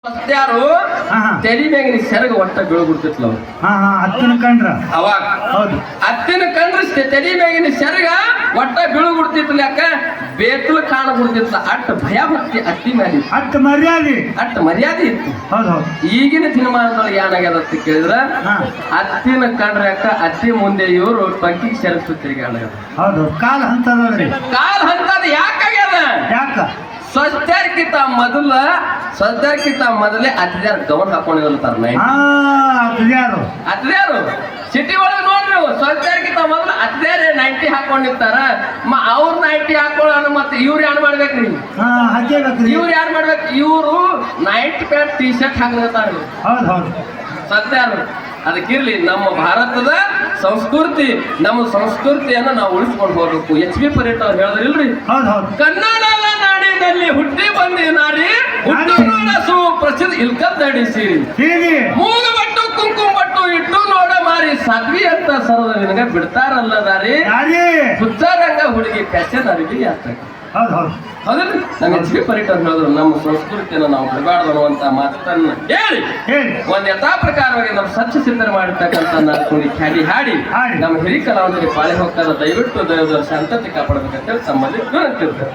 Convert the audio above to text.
ಯಾರು ತಲೆ ಮ್ಯಾಗಿನ ಸೆರಗ ಒಟ್ಟ ಬೀಳ್ಬಿಡ್ತಿತ್ಲ ಹತ್ತಿನ ಕಂಡ್ರ ಅವಾಗ ಹೌದು ಅತ್ತಿನ ಕಂಡ್ರೆ ತಲೆ ಮ್ಯಾಗಿನ ಸೆರಗ ಒಟ್ಟ ಬೀಳ್ಬಿಡ್ತಿತ್ಲ ಯಾಕ ಬೇತಲು ಕಾಣ ಬಿಡ್ತಿತ್ಲ ಅಟ್ಟ ಭಯ ಭಕ್ತಿ ಅತ್ತಿ ಮ್ಯಾಲಿ ಅಟ್ಟ ಮರ್ಯಾದೆ ಇತ್ತು ಹೌದು ಹೌದು ಈಗಿನ ದಿನಮಾನದೊಳಗೆ ಏನಾಗ್ಯದ ಅಂತ ಕೇಳಿದ್ರ ಅತ್ತಿನ ಕಂಡ್ರೆ ಯಾಕ ಅತ್ತಿ ಮುಂದೆ ಇವರು ಪಂಕಿಗೆ ಸೆರಗ ತಿರುಗಾಡ ಹೌದು ಕಾಲ ಹಂತದ್ರಿ ಕಾಲ್ ಹಂತದ ಯಾಕಾಗ್ಯದ ಯಾಕ ಸ್ವಚ್ಛಕ್ಕಿಂತ ಮೊದಲೇ ಅತಿದ್ಯಾರ ಗೌನ್ ಹಾಕೊಂಡಿರ್ತಾರ ಯಾರು ಅತಿದ್ಯಾರು ಸಿಟಿ ಒಳಗೆ ನೋಡ್ರಿ ಸ್ವಚ್ಛಕ್ಕಿಂತ ಮೊದಲು ಅತಿದ್ಯಾರ ನೈಂಟಿ ಹಾಕೊಂಡಿರ್ತಾರ ಅವ್ರ ನೈಂಟಿ ಹಾಕೊಳ್ಳೋಣ ಮತ್ತೆ ಇವ್ರು ಯಾರು ಮಾಡ್ಬೇಕ್ರಿ ಹಾಕೇಬೇಕ್ರಿ ಇವ್ರು ಯಾರು ಮಾಡ್ಬೇಕು ಇವ್ರು ನೈಂಟಿ ಪ್ಯಾಂಟ್ ಟಿ ಶರ್ಟ್ ಹಾಕಿರ್ತಾರ ಹೌದು ಹೌದು ಸತ್ಯಾರು ಅದಕ್ಕಿರ್ಲಿ ನಮ್ಮ ಭಾರತದ ಸಂಸ್ಕೃತಿ ನಮ್ಮ ಸಂಸ್ಕೃತಿಯನ್ನ ನಾವು ಉಳಿಸ್ಕೊಂಡು ಹೋಗ್ಬೇಕು ಎಚ್ ಬಿ ಪರೇಟ್ ಅವ್ರು ಹೇಳಿದ್ರಿಲ್ರಿ ಹೌದು ಹೌದು ಕನ್ನಡದ ನಾಡಿನಲ್ಲಿ ಹುಟ್ಟಿ ಬಂದಿ ನಾಡಿ ಹುಟ್ಟು ನೋಡ ಸುಪ್ರಸಿದ್ಧ ಇಲ್ಕದ್ದಡಿ ಸೀರಿ ಮೂಗು ಬಟ್ಟು ಕುಂಕುಮ ಬಟ್ಟು ಇಟ್ಟು ನೋಡ ಮಾರಿ ಸಾಧ್ವಿ ಅಂತ ಸರದ ನಿನಗ ಬಿಡ್ತಾರಲ್ಲ ದಾರಿ ಹುಚ್ಚಾರಂಗ ಹುಡುಗಿ ಫ್ಯಾಷನ್ ಅರಿವಿ ಆಗ್ತದೆ ಹೌದು ಹೌದು ಹೌದಲ್ರಿ ನಮ್ಮ ಎಚ್ ಬಿ ಪರೇಟ್ ಅವ್ರು ಹೇಳಿದ್ರು ನಮ್ಮ ಸಂಸ್ಕೃತಿಯನ್ನು ನಾವು ಬಿಡಬಾರ್ದು ಅನ್ನುವಂತ ಮಾತನ್ನ ಹೇಳಿ ಒಂದ್ ಯಥಾ ಪ್ರಕಾರವಾಗಿ ನಮ್ಮ ಸಚ್ಚ ಚಿಂತನೆ ಮಾಡಿರ್ತಕ್ಕಂಥ ನಾಲ್ಕು ಖ್ಯಾಲಿ ಹಾಡಿ ನಮ್ಮ ಹಿರಿ ಕಲಾವಂತರಿಗೆ ಪಾಳೆ ಹೋಗ್ತಾರ ದಯವಿಟ್ಟು ದೈವದ ಸಂತತಿ ಕಾಪಾಡಬೇಕಂತೇಳಿ ತಮ್ಮಲ್ಲಿ ವಿನಂತಿರ್ತೇವೆ